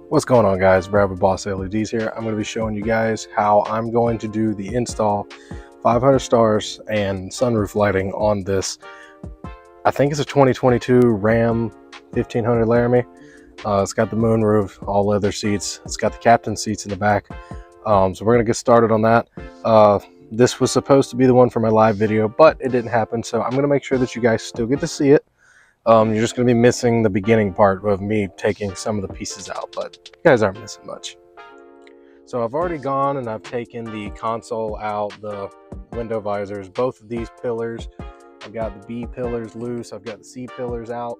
What's going on, guys? Brad with Boss LEDs here. I'm going to be showing you guys how I'm going to do the install 500 stars and sunroof lighting on this. I think it's a 2022 Ram 1500 Laramie. It's got the moonroof, all leather seats. It's got the captain seats in the back. So we're going to get started on that. This was supposed to be the one for my live video, but it didn't happen. So I'm going to make sure that you guys still get to see it. You're just going to be missing the beginning part of me taking some of the pieces out, but you guys aren't missing much. So I've already gone and I've taken the console out, the window visors, both of these pillars. I've got the B pillars loose, I've got the C pillars out.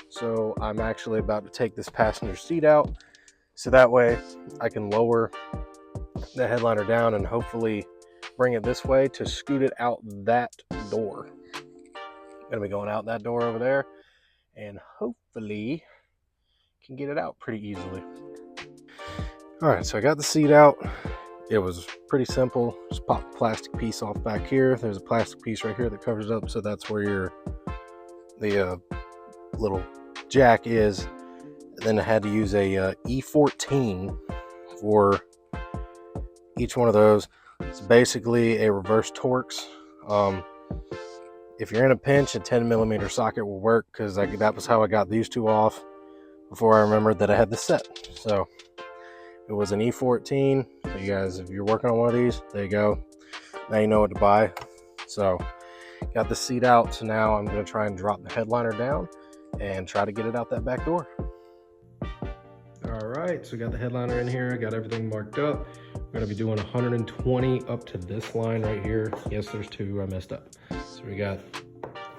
So I'm actually about to take this passenger seat out, so that way I can lower the headliner down and hopefully bring it this way to scoot it out that door. I'm gonna be going out that door over there and hopefully can get it out pretty easily. All right, so I got the seat out. It was pretty simple. Just pop the plastic piece off back here. There's a plastic piece right here that covers up, so that's where the little jack is. And then I had to use a E14 for each one of those. It's basically a reverse Torx. If you're in a pinch, a 10mm socket will work, because that was how I got these two off before I remembered that I had the set. So it was an E14. So you guys, if you're working on one of these, there you go. Now you know what to buy. So got the seat out. So now I'm going to try and drop the headliner down and try to get it out that back door. All right, so we got the headliner in here. I got everything marked up. We're going to be doing 120 up to this line right here. Yes, there's two. I messed up. So we got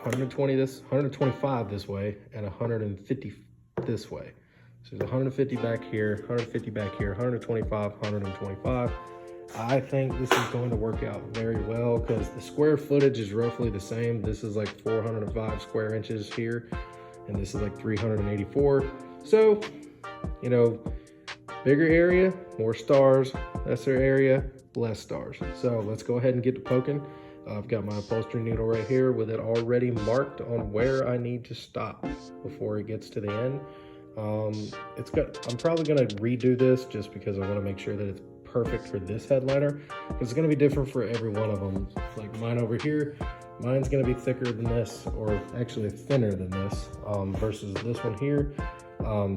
125 this way, and 150 this way. So there's 150 back here, 150 back here, 125, 125. I think this is going to work out very well because the square footage is roughly the same. This is like 405 square inches here, and this is like 384. So, you know, bigger area, more stars, lesser area, less stars. So let's go ahead and get to poking. I've got my upholstery needle right here with it already marked on where I need to stop before it gets to the end. I'm probably going to redo this just because I want to make sure that it's perfect for this headliner. It's going to be different for every one of them. Like mine over here, mine's going to be thicker than this, or actually thinner than this, versus this one here.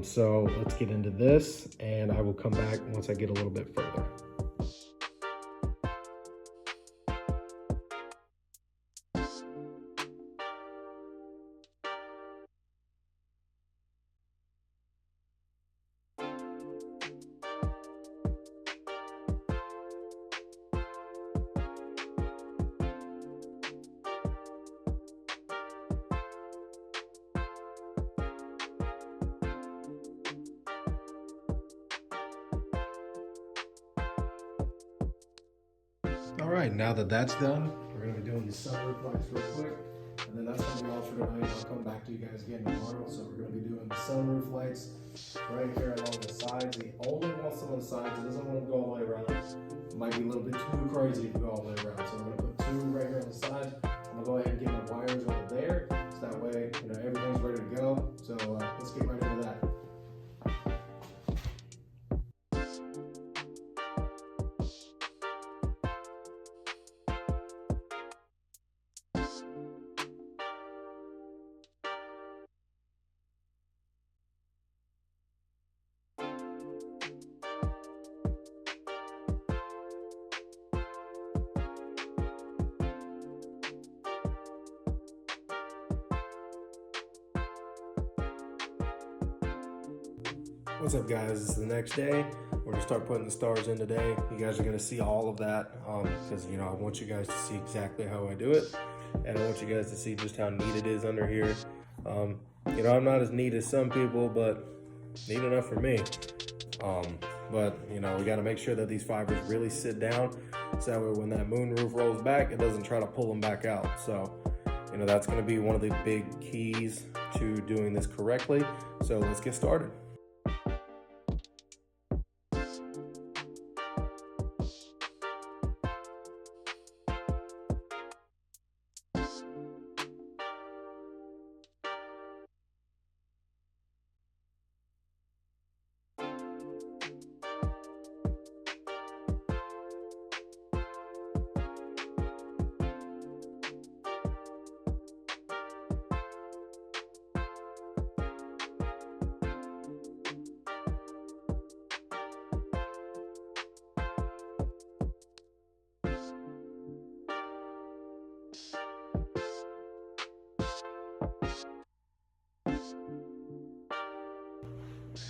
So let's get into this, and I will come back once I get a little bit further. All right, now that that's done, we're going to be doing the sunroof lights real quick, and then that's going to be all for tonight. I'll come back to you guys again tomorrow. So we're going to be doing the sunroof lights right here along the sides. He only wants them on the sides. He doesn't want them to go all the way around. It might be a little bit too crazy to go all the way around. So I'm going to put two right here on the side. I'm going to go ahead and get my wires over there, so that way, you know, everything's ready to go. So let's get right into that. What's up, guys? It's the next day. We're gonna start putting the stars in today. You guys are gonna see all of that because you know, I want you guys to see exactly how I do it, and I want you guys to see just how neat it is under here. You know, I'm not as neat as some people, but neat enough for me. But you know, we got to make sure that these fibers really sit down, so that way when that moonroof rolls back, it doesn't try to pull them back out. So, you know, that's going to be one of the big keys to doing this correctly. So let's get started.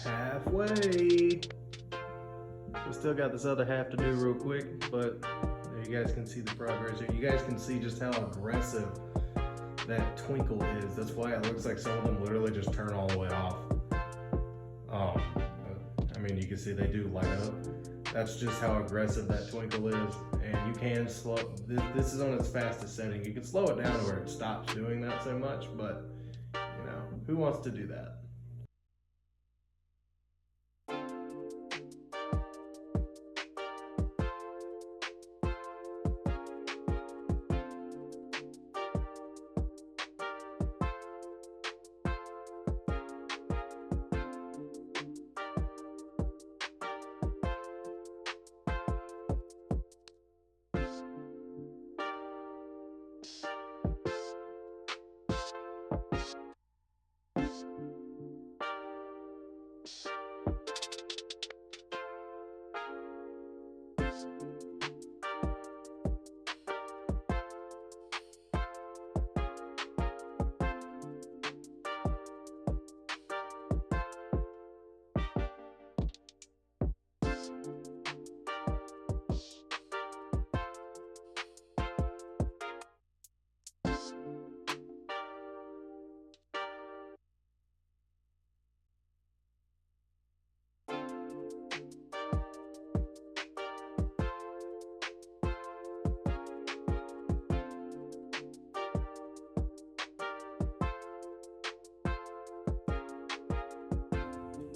halfway. We still got this other half to do real quick, but there you guys can see the progress here. You guys can see just how aggressive that twinkle is. That's why it looks like some of them literally just turn all the way off. I mean, you can see they do light up. That's just how aggressive that twinkle is, and you can slow. This is on its fastest setting. You can slow it down to where it stops doing that so much, but you know, who wants to do that?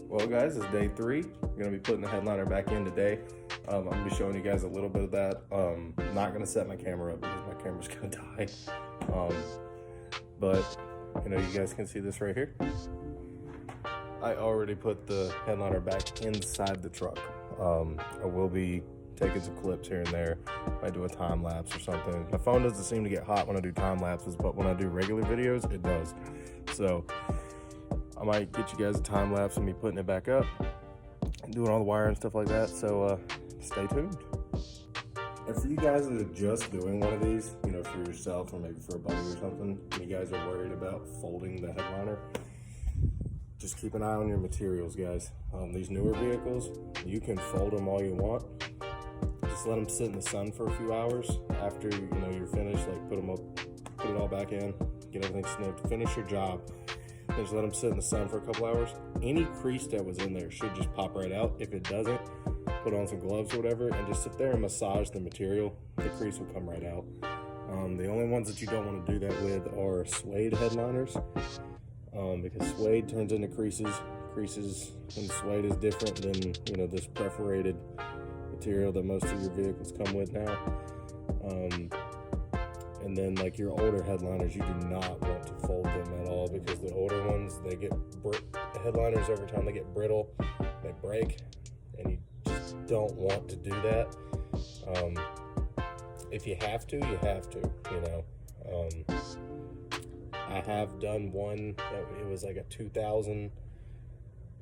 Well guys, it's day 3. We're gonna be putting the headliner back in today. I'm gonna be showing you guys a little bit of that. I'm not gonna set my camera up because my camera's gonna die. But you know, you guys can see this right here. I already put the headliner back inside the truck. I will be taking some clips here and there. I do a time lapse or something. My phone doesn't seem to get hot when I do time lapses, but when I do regular videos, it does. So I might get you guys a time lapse of me putting it back up, doing all the wire and stuff like that. So stay tuned. And for you guys that are just doing one of these, you know, for yourself or maybe for a buddy or something, and you guys are worried about folding the headliner, just keep an eye on your materials, guys. These newer vehicles, you can fold them all you want. Just let them sit in the sun for a few hours after you're finished. Like put them up, put it all back in, get everything snipped, finish your job. Just let them sit in the sun for a couple hours. Any crease that was in there should just pop right out. If it doesn't, put on some gloves or whatever and just sit there and massage the material. The crease will come right out. The only ones that you don't want to do that with are suede headliners, because suede turns into creases. Creases and suede is different than this perforated material that most of your vehicles come with now. And then like your older headliners, you do not want to fold them at all, because the older ones, they get the headliners over time, they get brittle, they break, and you just don't want to do that. If you have to, you have to, I have done one that it was like a 2000,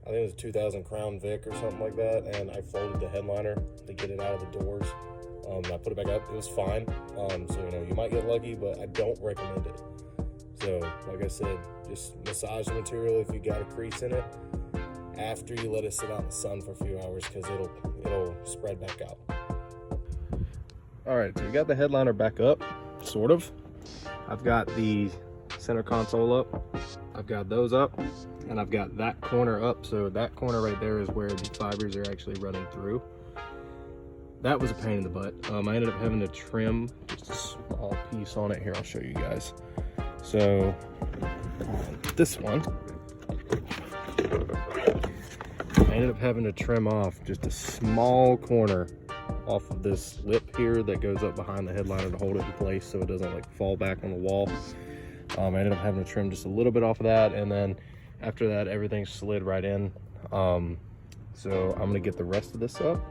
I think it was a 2000 Crown Vic or something like that, and I folded the headliner to get it out of the doors. I put it back up, it was fine. So you might get lucky, but I don't recommend it. So like I said, just massage the material if you got a crease in it after you let it sit out in the sun for a few hours, because it'll spread back out. All right, so we got the headliner back up, sort of. I've got the center console up, I've got those up, and I've got that corner up. So that corner right there is where the fibers are actually running through. That was a pain in the butt. I ended up having to trim just a small piece on it. Here, I'll show you guys. So this one, I ended up having to trim off just a small corner off of this lip here that goes up behind the headliner to hold it in place so it doesn't like fall back on the wall. I ended up having to trim just a little bit off of that, and then after that everything slid right in. So I'm gonna get the rest of this up.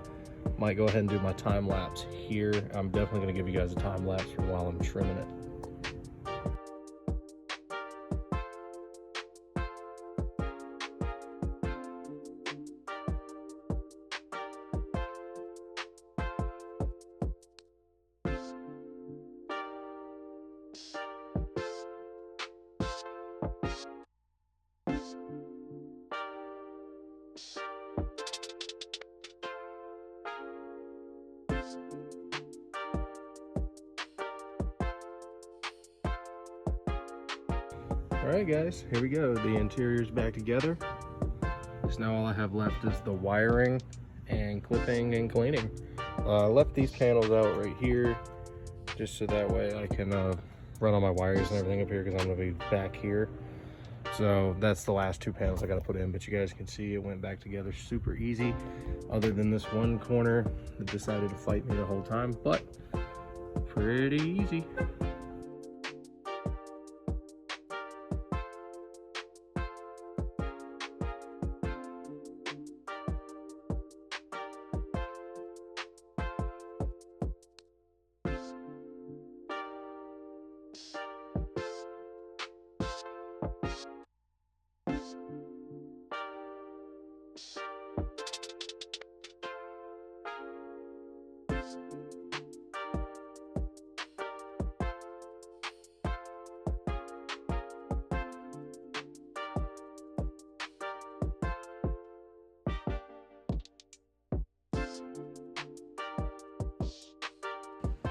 Might go ahead and do my time lapse here. I'm definitely going to give you guys a time lapse for while I'm trimming it. Alright guys, here we go. The interior's back together. So now all I have left is the wiring and clipping and cleaning. I left these panels out right here just so that way I can run all my wires and everything up here, because I'm going to be back here. So that's the last two panels I got to put in, but you guys can see it went back together super easy, other than this one corner that decided to fight me the whole time, but pretty easy.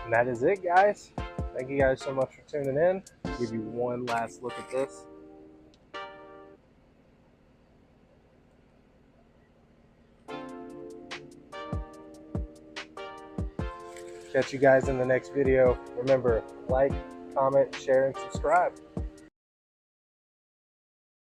And that is it, guys. Thank you guys so much for tuning in. I'll give you one last look at this. Catch you guys in the next video. Remember, like, comment, share, and subscribe.